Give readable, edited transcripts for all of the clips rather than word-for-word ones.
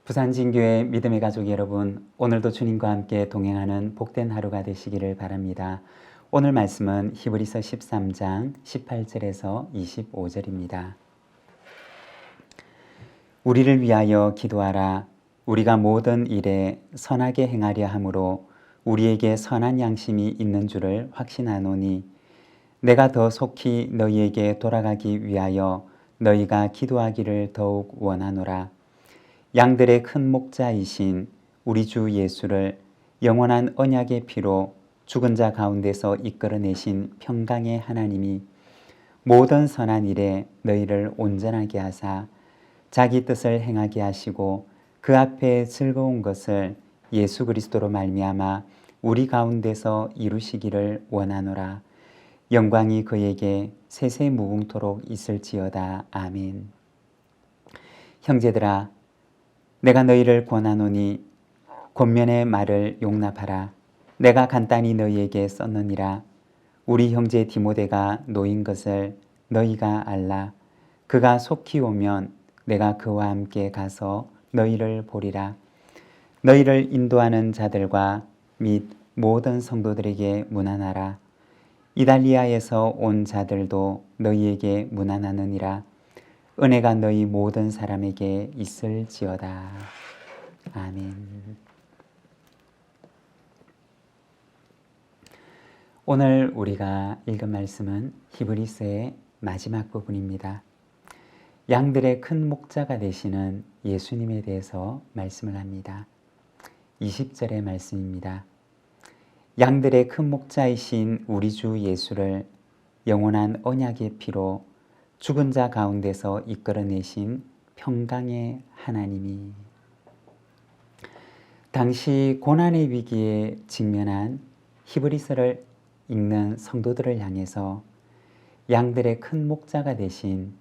부산진교회 믿음의 가족 여러분, 오늘도 주님과 함께 동행하는 복된 하루가 되시기를 바랍니다. 오늘 말씀은 히브리서 13장 18절에서 25절입니다. 우리를 위하여 기도하라. 우리가 모든 일에 선하게 행하려 함으로 우리에게 선한 양심이 있는 줄을 확신하노니 내가 더 속히 너희에게 돌아가기 위하여 너희가 기도하기를 더욱 원하노라. 양들의 큰 목자이신 우리 주 예수를 영원한 언약의 피로 죽은 자 가운데서 이끌어내신 평강의 하나님이 모든 선한 일에 너희를 온전하게 하사 자기 뜻을 행하게 하시고 그 앞에 즐거운 것을 예수 그리스도로 말미암아 우리 가운데서 이루시기를 원하노라. 영광이 그에게 세세 무궁토록 있을지어다. 아멘. 형제들아, 내가 너희를 권하노니 권면의 말을 용납하라. 내가 간단히 너희에게 썼느니라. 우리 형제 디모데가 노인 것을 너희가 알라. 그가 속히 오면 내가 그와 함께 가서 너희를 보리라. 너희를 인도하는 자들과 및 모든 성도들에게 문안하라. 이달리아에서 온 자들도 너희에게 문안하느니라. 은혜가 너희 모든 사람에게 있을지어다. 아멘. 오늘 우리가 읽은 말씀은 히브리서의 마지막 부분입니다. 양들의 큰 목자가 되시는 예수님에 대해서 말씀을 합니다. 20절의 말씀입니다. 양들의 큰 목자이신 우리 주 예수를 영원한 언약의 피로 죽은 자 가운데서 이끌어내신 평강의 하나님이 당시 고난의 위기에 직면한 히브리서를 읽는 성도들을 향해서 양들의 큰 목자가 되신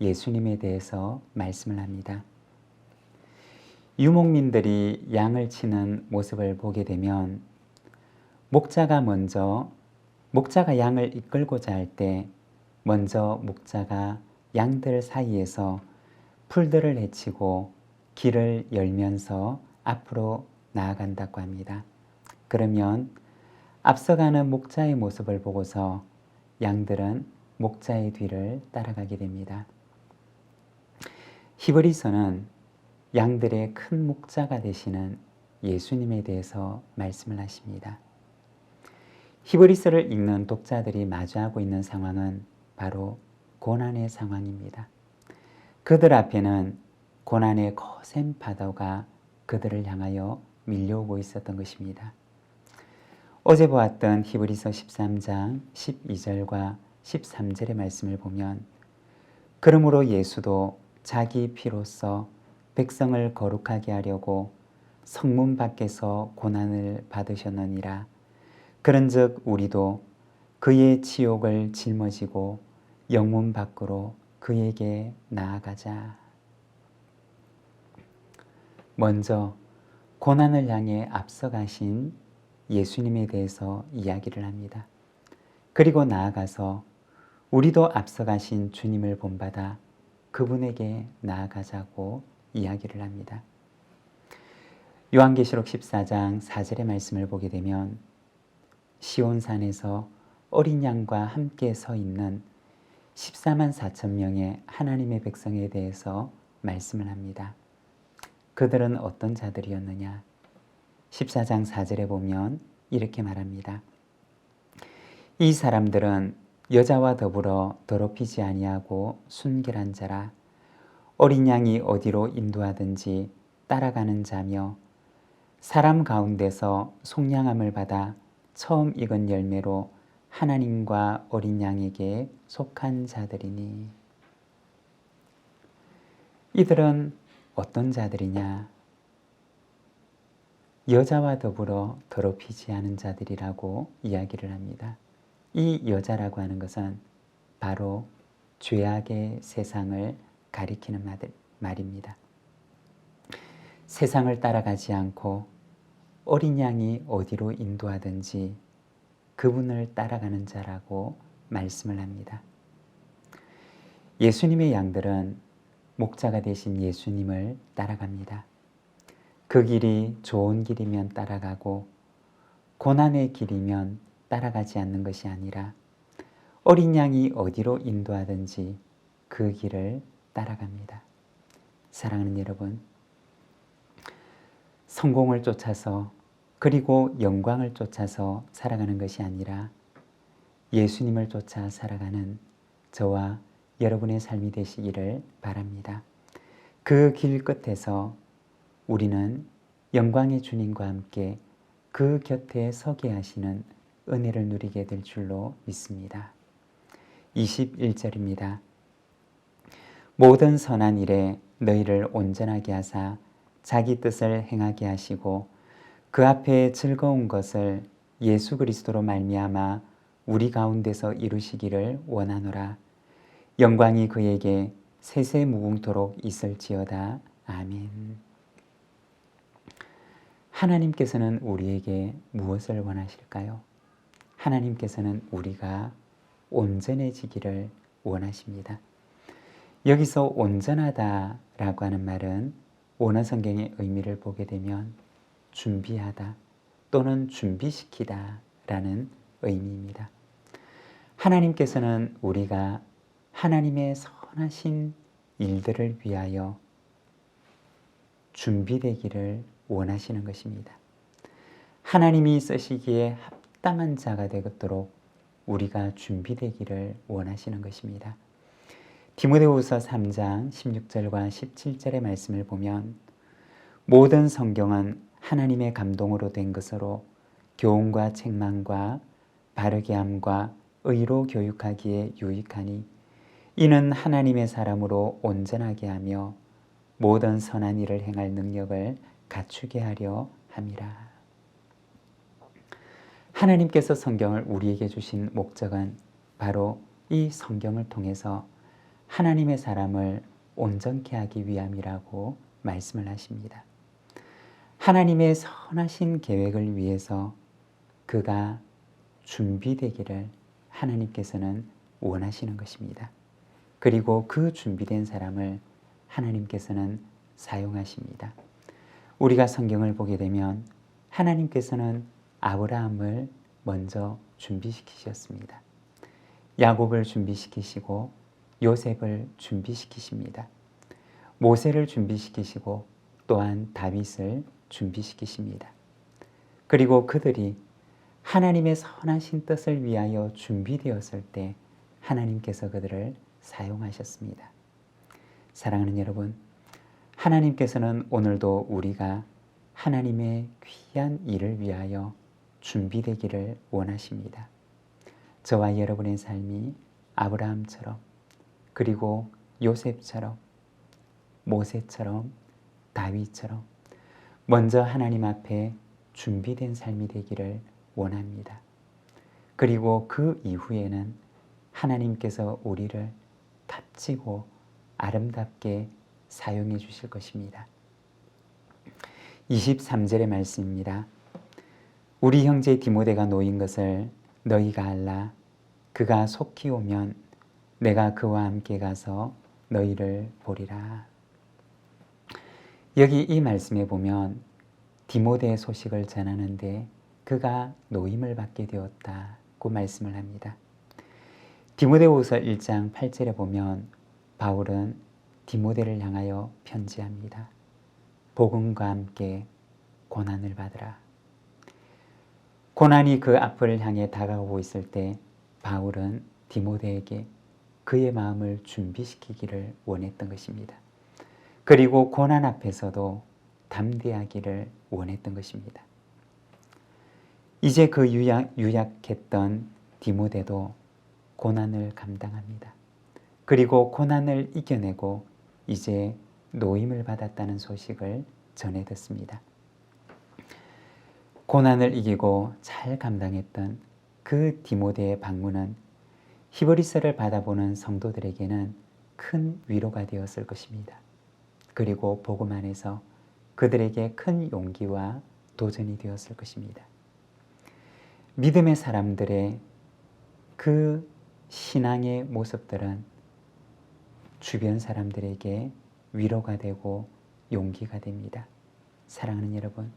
예수님에 대해서 말씀을 합니다. 유목민들이 양을 치는 모습을 보게 되면 목자가 양을 이끌고자 할 때 먼저 목자가 양들 사이에서 풀들을 헤치고 길을 열면서 앞으로 나아간다고 합니다. 그러면 앞서가는 목자의 모습을 보고서 양들은 목자의 뒤를 따라가게 됩니다. 히브리서는 양들의 큰 목자가 되시는 예수님에 대해서 말씀을 하십니다. 히브리서를 읽는 독자들이 마주하고 있는 상황은 바로 고난의 상황입니다. 그들 앞에는 고난의 거센 파도가 그들을 향하여 밀려오고 있었던 것입니다. 어제 보았던 히브리서 13장 12절과 13절의 말씀을 보면 그러므로 예수도 자기 피로써 백성을 거룩하게 하려고 성문 밖에서 고난을 받으셨느니라. 그런즉 우리도 그의 치욕을 짊어지고 영문 밖으로 그에게 나아가자. 먼저 고난을 향해 앞서가신 예수님에 대해서 이야기를 합니다. 그리고 나아가서 우리도 앞서가신 주님을 본받아 그분에게 나아가자고 이야기를 합니다. 요한계시록 14장 4절의 말씀을 보게 되면 시온산에서 어린 양과 함께 서 있는 14만 4천 명의 하나님의 백성에 대해서 말씀을 합니다. 그들은 어떤 자들이었느냐? 14장 4절에 보면 이렇게 말합니다. 이 사람들은 여자와 더불어 더럽히지 아니하고 순결한 자라. 어린 양이 어디로 인도하든지 따라가는 자며 사람 가운데서 속량함을 받아 처음 익은 열매로 하나님과 어린 양에게 속한 자들이니. 이들은 어떤 자들이냐? 여자와 더불어 더럽히지 않은 자들이라고 이야기를 합니다. 이 여자라고 하는 것은 바로 죄악의 세상을 가리키는 말입니다. 세상을 따라가지 않고 어린 양이 어디로 인도하든지 그분을 따라가는 자라고 말씀을 합니다. 예수님의 양들은 목자가 되신 예수님을 따라갑니다. 그 길이 좋은 길이면 따라가고 고난의 길이면 따라가지 않는 것이 아니라 어린 양이 어디로 인도하든지 그 길을 따라갑니다. 사랑하는 여러분, 성공을 쫓아서 그리고 영광을 쫓아서 살아가는 것이 아니라 예수님을 쫓아 살아가는 저와 여러분의 삶이 되시기를 바랍니다. 그 길 끝에서 우리는 영광의 주님과 함께 그 곁에 서게 하시는 은혜를 누리게 될 줄로 믿습니다. 21절입니다. 모든 선한 일에 너희를 온전하게 하사 자기 뜻을 행하게 하시고 그 앞에 즐거운 것을 예수 그리스도로 말미암아 우리 가운데서 이루시기를 원하노라. 영광이 그에게 세세무궁토록 있을지어다. 아멘. 하나님께서는 우리에게 무엇을 원하실까요? 하나님께서는 우리가 온전해지기를 원하십니다. 여기서 온전하다라고 하는 말은 원어 성경의 의미를 보게 되면 준비하다 또는 준비시키다 라는 의미입니다. 하나님께서는 우리가 하나님의 선하신 일들을 위하여 준비되기를 원하시는 것입니다. 하나님이 쓰시기에 합당한 자가 되도록 우리가 준비되기를 원하시는 것입니다. 디모데후서 3장 16절과 17절의 말씀을 보면 모든 성경은 하나님의 감동으로 된 것으로 교훈과 책망과 바르게 함과 의로 교육하기에 유익하니 이는 하나님의 사람으로 온전하게 하며 모든 선한 일을 행할 능력을 갖추게 하려 함이라. 하나님께서 성경을 우리에게 주신 목적은 바로 이 성경을 통해서 하나님의 사람을 온전케 하기 위함이라고 말씀을 하십니다. 하나님의 선하신 계획을 위해서 그가 준비되기를 하나님께서는 원하시는 것입니다. 그리고 그 준비된 사람을 하나님께서는 사용하십니다. 우리가 성경을 보게 되면 하나님께서는 아브라함을 먼저 준비시키셨습니다. 야곱을 준비시키시고 요셉을 준비시키십니다. 모세를 준비시키시고 또한 다윗을 준비시키십니다. 그리고 그들이 하나님의 선하신 뜻을 위하여 준비되었을 때 하나님께서 그들을 사용하셨습니다. 사랑하는 여러분, 하나님께서는 오늘도 우리가 하나님의 귀한 일을 위하여 준비되기를 원하십니다. 저와 여러분의 삶이 아브라함처럼 그리고 요셉처럼 모세처럼 다윗처럼 먼저 하나님 앞에 준비된 삶이 되기를 원합니다. 그리고 그 이후에는 하나님께서 우리를 값지고 아름답게 사용해 주실 것입니다. 23절의 말씀입니다. 우리 형제 디모데가 놓인 것을 너희가 알라. 그가 속히 오면 내가 그와 함께 가서 너희를 보리라. 여기 이 말씀에 보면 디모데의 소식을 전하는데 그가 노임을 받게 되었다고 말씀을 합니다. 디모데후서 1장 8절에 보면 바울은 디모데를 향하여 편지합니다. 복음과 함께 고난을 받으라. 고난이 그 앞을 향해 다가오고 있을 때 바울은 디모데에게 그의 마음을 준비시키기를 원했던 것입니다. 그리고 고난 앞에서도 담대하기를 원했던 것입니다. 이제 그 유약했던 디모데도 고난을 감당합니다. 그리고 고난을 이겨내고 이제 노임을 받았다는 소식을 전해 듣습니다. 고난을 이기고 잘 감당했던 그 디모데의 방문은 히브리서를 받아보는 성도들에게는 큰 위로가 되었을 것입니다. 그리고 복음 안에서 그들에게 큰 용기와 도전이 되었을 것입니다. 믿음의 사람들의 그 신앙의 모습들은 주변 사람들에게 위로가 되고 용기가 됩니다. 사랑하는 여러분,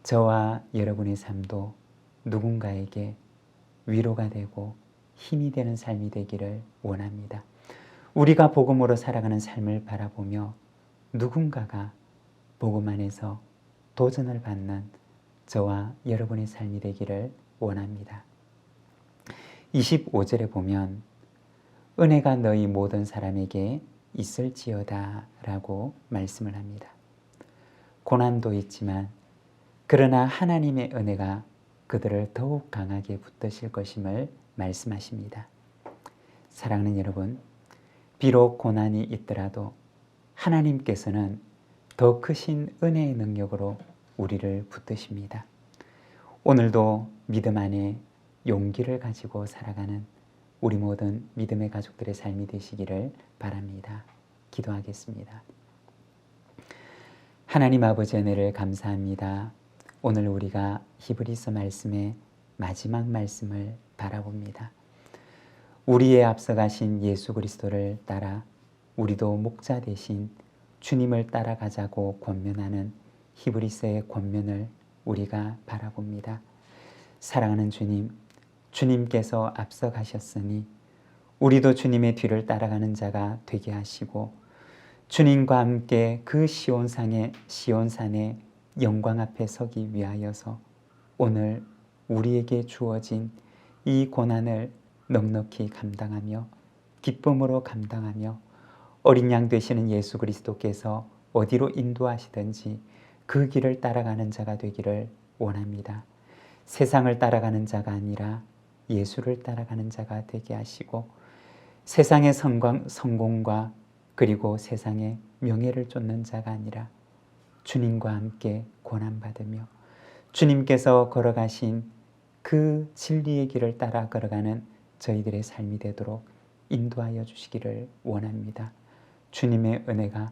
저와 여러분의 삶도 누군가에게 위로가 되고 힘이 되는 삶이 되기를 원합니다. 우리가 복음으로 살아가는 삶을 바라보며 누군가가 복음 안에서 도전을 받는 저와 여러분의 삶이 되기를 원합니다. 25절에 보면 은혜가 너희 모든 사람에게 있을지어다 라고 말씀을 합니다. 고난도 있지만 그러나 하나님의 은혜가 그들을 더욱 강하게 붙드실 것임을 말씀하십니다. 사랑하는 여러분, 비록 고난이 있더라도 하나님께서는 더 크신 은혜의 능력으로 우리를 붙드십니다. 오늘도 믿음 안에 용기를 가지고 살아가는 우리 모든 믿음의 가족들의 삶이 되시기를 바랍니다. 기도하겠습니다. 하나님 아버지 은혜를 감사합니다. 오늘 우리가 히브리서 말씀의 마지막 말씀을 바라봅니다. 우리의 앞서가신 예수 그리스도를 따라 우리도 목자 되신 주님을 따라가자고 권면하는 히브리서의 권면을 우리가 바라봅니다. 사랑하는 주님, 주님께서 앞서가셨으니 우리도 주님의 뒤를 따라가는 자가 되게 하시고 주님과 함께 그 시온산의 영광 앞에 서기 위하여서 오늘 우리에게 주어진 이 고난을 넉넉히 감당하며 기쁨으로 감당하며 어린 양 되시는 예수 그리스도께서 어디로 인도하시든지 그 길을 따라가는 자가 되기를 원합니다. 세상을 따라가는 자가 아니라 예수를 따라가는 자가 되게 하시고 세상의 성공과 그리고 세상의 명예를 쫓는 자가 아니라 주님과 함께 고난받으며 주님께서 걸어가신 그 진리의 길을 따라 걸어가는 저희들의 삶이 되도록 인도하여 주시기를 원합니다. 주님의 은혜가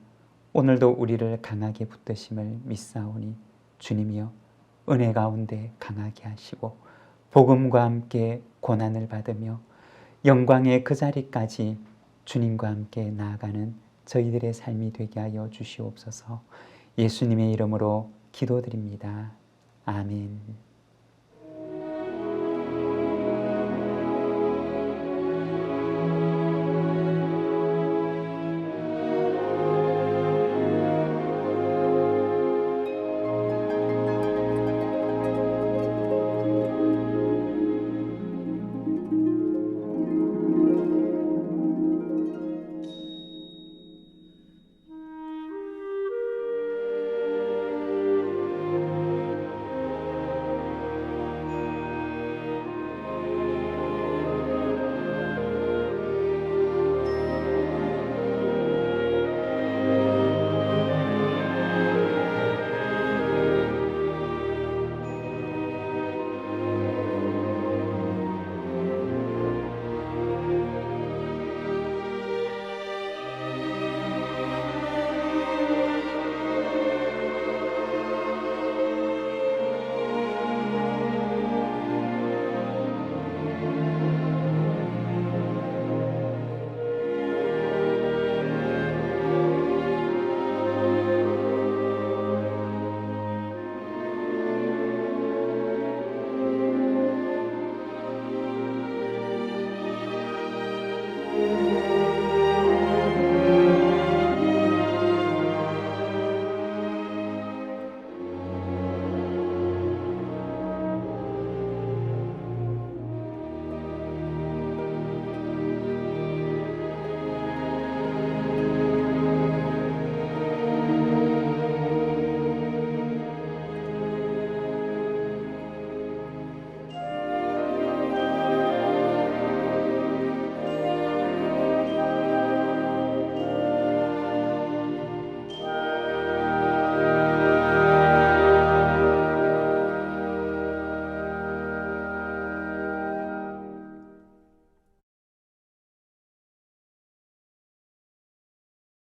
오늘도 우리를 강하게 붙드심을 믿사오니 주님이여 은혜 가운데 강하게 하시고 복음과 함께 고난을 받으며 영광의 그 자리까지 주님과 함께 나아가는 저희들의 삶이 되게 하여 주시옵소서. 예수님의 이름으로 기도드립니다. 아멘.